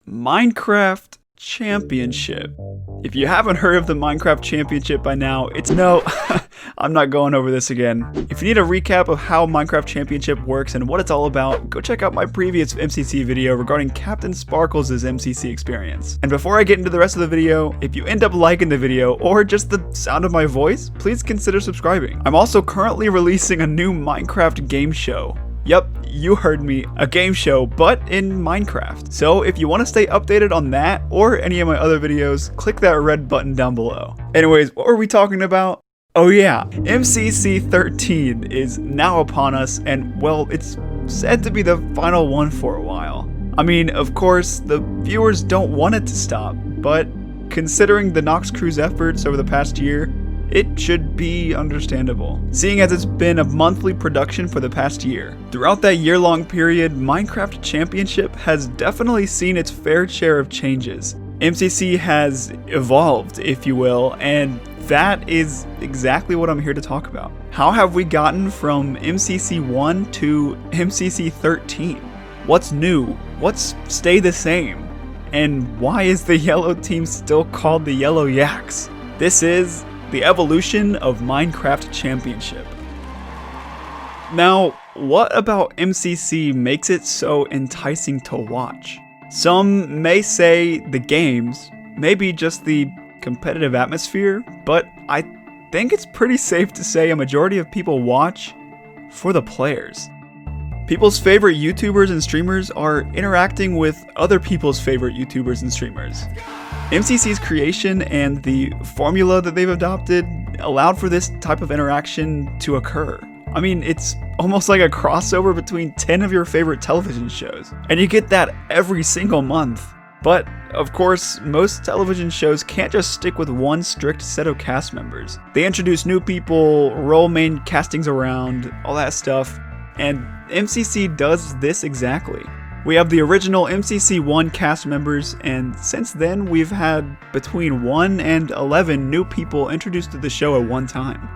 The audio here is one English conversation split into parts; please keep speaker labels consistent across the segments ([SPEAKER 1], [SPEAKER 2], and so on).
[SPEAKER 1] Minecraft Championship. If you haven't heard of the Minecraft Championship by now, it's no, I'm not going over this again. If you need a recap of how Minecraft Championship works and what it's all about, go check out my previous MCC video regarding Captain Sparkles' MCC experience. And before I get into the rest of the video, if you end up liking the video or just the sound of my voice, please consider subscribing. I'm also currently releasing a new Minecraft game show. Yep, you heard me, a game show, but in Minecraft. So if you want to stay updated on that or any of my other videos, click that red button down below. Anyways, what were we talking about? Oh yeah, MCC 13 is now upon us, and well, it's said to be the final one for a while. I mean, of course, the viewers don't want it to stop, but considering the Nox Crew's efforts over the past year, it should be understandable, seeing as it's been a monthly production for the past year. Throughout that year-long period, Minecraft Championship has definitely seen its fair share of changes. MCC has evolved, if you will, and that is exactly what I'm here to talk about. How have we gotten from MCC 1 to MCC 13? What's new? What's stayed the same? And why is the yellow team still called the Yellow Yaks? This is the evolution of Minecraft Championship. Now, what about MCC makes it so enticing to watch? Some may say the games, maybe just the competitive atmosphere, but I think it's pretty safe to say a majority of people watch for the players. People's favorite YouTubers and streamers are interacting with other people's favorite YouTubers and streamers. MCC's creation and the formula that they've adopted allowed for this type of interaction to occur. I mean, it's almost like a crossover between 10 of your favorite television shows, and you get that every single month. But, of course, most television shows can't just stick with one strict set of cast members. They introduce new people, roll main castings around, all that stuff, and MCC does this exactly. We have the original MCC 1 cast members, and since then we've had between 1 and 11 new people introduced to the show at one time.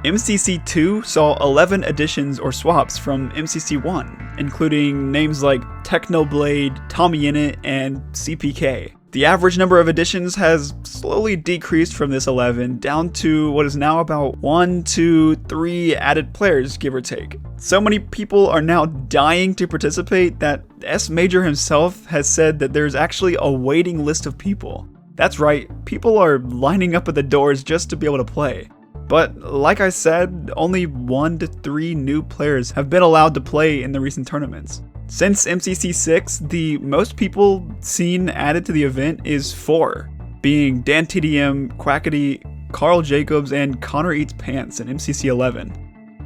[SPEAKER 1] MCC 2 saw 11 additions or swaps from MCC 1, including names like Technoblade, Tommyinnit, and CPK. The average number of additions has slowly decreased from this 11 down to what is now about 1, 2, 3 added players, give or take. So many people are now dying to participate that S Major himself has said that there's actually a waiting list of people. That's right, people are lining up at the doors just to be able to play. But like I said, only 1 to 3 new players have been allowed to play in the recent tournaments. Since MCC 6, the most people seen added to the event is 4, being Dan TDM, Quackity, Carl Jacobs, and Connor Eats Pants in MCC 11.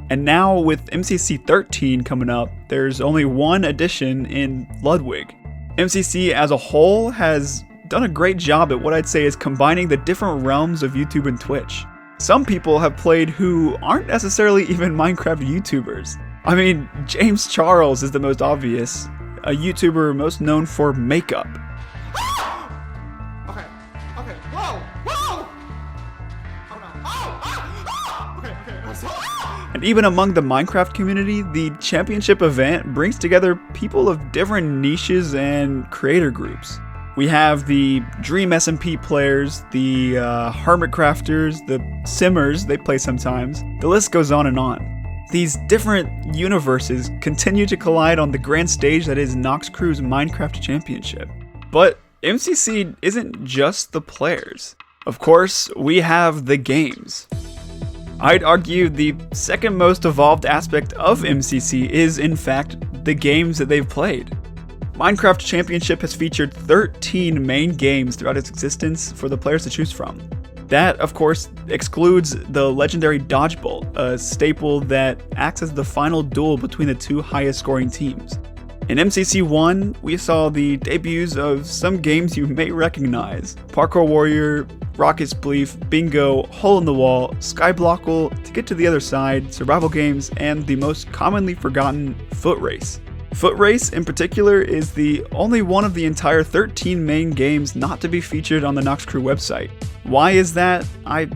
[SPEAKER 1] And now with MCC 13 coming up, there's only 1 addition in Ludwig. MCC as a whole has done a great job at what I'd say is combining the different realms of YouTube and Twitch. Some people have played who aren't necessarily even Minecraft YouTubers. I mean, James Charles is the most obvious, a YouTuber most known for makeup.
[SPEAKER 2] Okay, whoa! Oh no, okay.
[SPEAKER 1] And even among the Minecraft community, the championship event brings together people of different niches and creator groups. We have the Dream SMP players, the Hermit Crafters, the Simmers, they play sometimes. The list goes on and on. These different universes continue to collide on the grand stage that is Nox Crew's Minecraft Championship. But MCC isn't just the players. Of course, we have the games. I'd argue the second most evolved aspect of MCC is, in fact, the games that they've played. Minecraft Championship has featured 13 main games throughout its existence for the players to choose from. That, of course, excludes the legendary Dodgeball, a staple that acts as the final duel between the 2 highest scoring teams. In MCC 1, we saw the debuts of some games you may recognize: Parkour Warrior, Rocket Spleef, Bingo, Hole in the Wall, Skyblockle, To Get to the Other Side, survival games, and the most commonly forgotten, Foot Race. Foot Race, in particular, is the only one of the entire 13 main games not to be featured on the Nox Crew website. Why is that? I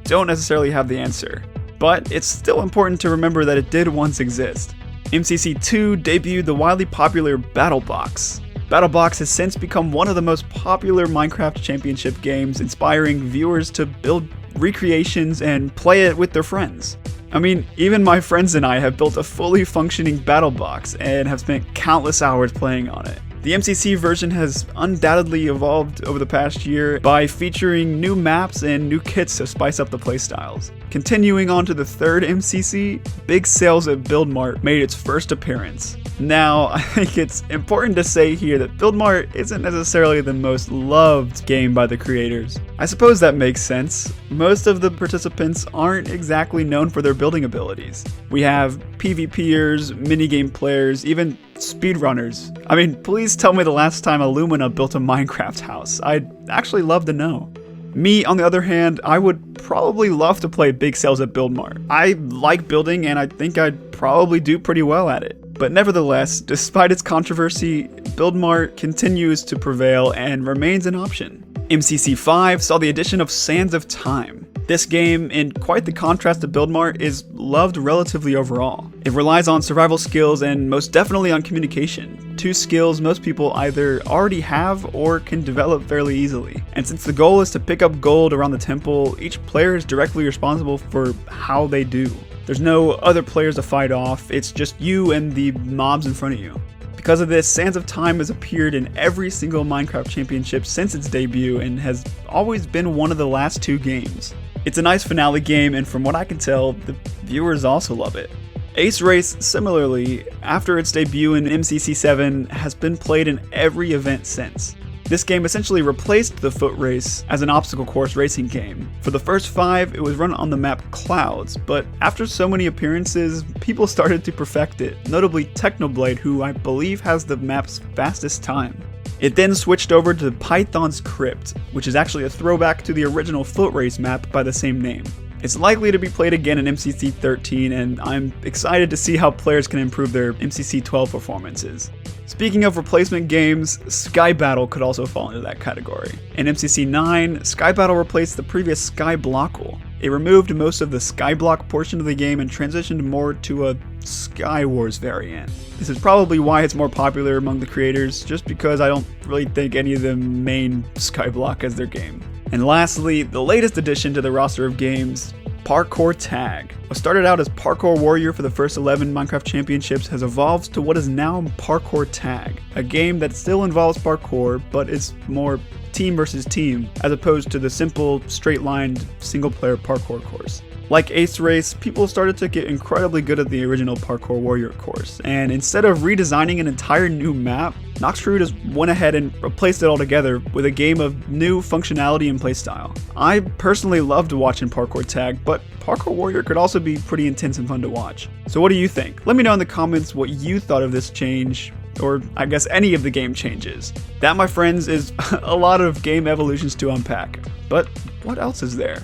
[SPEAKER 1] don't necessarily have the answer, but it's still important to remember that it did once exist. MCC 2 debuted the wildly popular Battle Box, BattleBox has since become one of the most popular Minecraft Championship games, inspiring viewers to build recreations and play it with their friends. I mean, even my friends and I have built a fully functioning BattleBox and have spent countless hours playing on it. The MCC version has undoubtedly evolved over the past year by featuring new maps and new kits to spice up the playstyles. Continuing on to the third MCC, big sales at BuildMart made its first appearance. Now, I think it's important to say here that BuildMart isn't necessarily the most loved game by the creators. I suppose that makes sense. Most of the participants aren't exactly known for their building abilities. We have PvPers, minigame players, even speedrunners. I mean, please tell me the last time Illumina built a Minecraft house. I'd actually love to know. Me, on the other hand, I would probably love to play big sales at BuildMart. I like building and I think I'd probably do pretty well at it. But nevertheless, despite its controversy, BuildMart continues to prevail and remains an option. MCC 5 saw the addition of Sands of Time. This game, in quite the contrast to BuildMart, is loved relatively overall. It relies on survival skills and most definitely on communication, two skills most people either already have or can develop fairly easily. And since the goal is to pick up gold around the temple, each player is directly responsible for how they do. There's no other players to fight off, it's just you and the mobs in front of you. Because of this, Sands of Time has appeared in every single Minecraft Championship since its debut and has always been one of the last two games. It's a nice finale game, and from what I can tell, the viewers also love it. Ace Race, similarly, after its debut in MCC 7, has been played in every event since. This game essentially replaced the foot race as an obstacle course racing game. For the first 5, it was run on the map Clouds, but after so many appearances, people started to perfect it, notably Technoblade, who I believe has the map's fastest time. It then switched over to Python's Crypt, which is actually a throwback to the original foot race map by the same name. It's likely to be played again in MCC 13, and I'm excited to see how players can improve their MCC 12 performances. Speaking of replacement games, Sky Battle could also fall into that category. In MCC 9, Sky Battle replaced the previous Sky Blockle. It removed most of the Skyblock portion of the game and transitioned more to a Sky Wars variant. This is probably why it's more popular among the creators, just because I don't really think any of them main Skyblock as their game. And lastly, the latest addition to the roster of games, Parkour Tag. What started out as Parkour Warrior for the first 11 Minecraft Championships has evolved to what is now Parkour Tag, a game that still involves parkour, but is more team versus team, as opposed to the simple, straight-lined, single-player parkour course. Like Ace Race, people started to get incredibly good at the original Parkour Warrior course, and instead of redesigning an entire new map, Noxcrew just went ahead and replaced it altogether with a game of new functionality and playstyle. I personally loved watching Parkour Tag, but Parkour Warrior could also be pretty intense and fun to watch. So what do you think? Let me know in the comments what you thought of this change, or I guess any of the game changes. That, my friends, is a lot of game evolutions to unpack. But what else is there?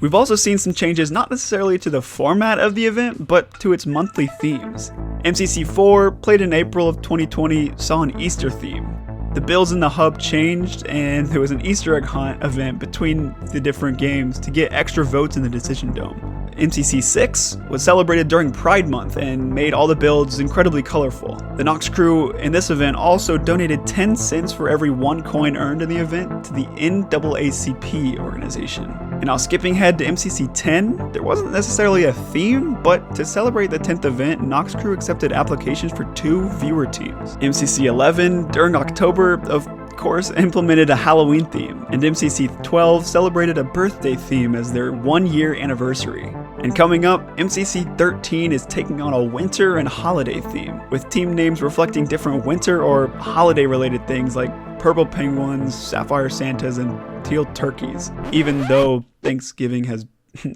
[SPEAKER 1] We've also seen some changes not necessarily to the format of the event, but to its monthly themes. MCC 4, played in April of 2020, saw an Easter theme. The builds in the hub changed, and there was an Easter egg hunt event between the different games to get extra votes in the Decision Dome. MCC 6 was celebrated during Pride Month and made all the builds incredibly colorful. The Nox crew in this event also donated 10 cents for every 1 coin earned in the event to the NAACP organization. And now skipping ahead to MCC 10, there wasn't necessarily a theme, but to celebrate the 10th event, Nox crew accepted applications for 2 viewer teams. MCC 11, during October, of course, implemented a Halloween theme, and MCC 12 celebrated a birthday theme as their 1-year anniversary. And coming up, MCC 13 is taking on a winter and holiday theme, with team names reflecting different winter or holiday related things like purple penguins, sapphire santas, and teal turkeys, even though Thanksgiving has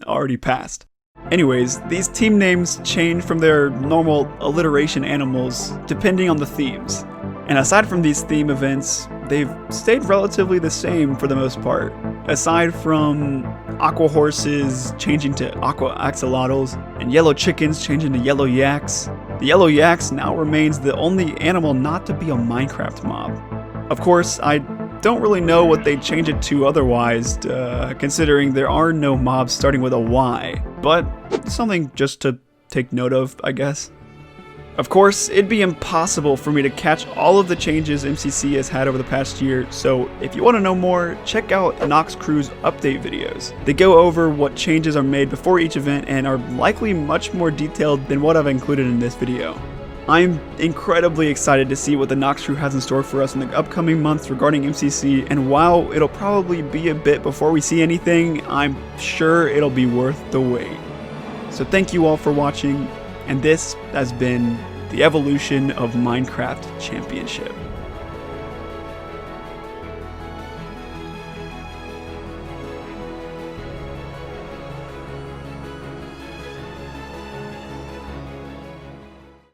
[SPEAKER 1] already passed. Anyways, these team names change from their normal alliteration animals depending on the themes. And aside from these theme events, they've stayed relatively the same for the most part. Aside from aqua horses changing to aqua axolotls, and yellow chickens changing to yellow yaks, the yellow yaks now remains the only animal not to be a Minecraft mob. Of course, I don't really know what they'd change it to otherwise, considering there are no mobs starting with a Y, but something just to take note of, I guess. Of course, it'd be impossible for me to catch all of the changes MCC has had over the past year, so if you want to know more, check out Nox Crew's update videos. They go over what changes are made before each event and are likely much more detailed than what I've included in this video. I'm incredibly excited to see what the Nox Crew has in store for us in the upcoming months regarding MCC, and while it'll probably be a bit before we see anything, I'm sure it'll be worth the wait. So thank you all for watching, and this has been the evolution of Minecraft Championship.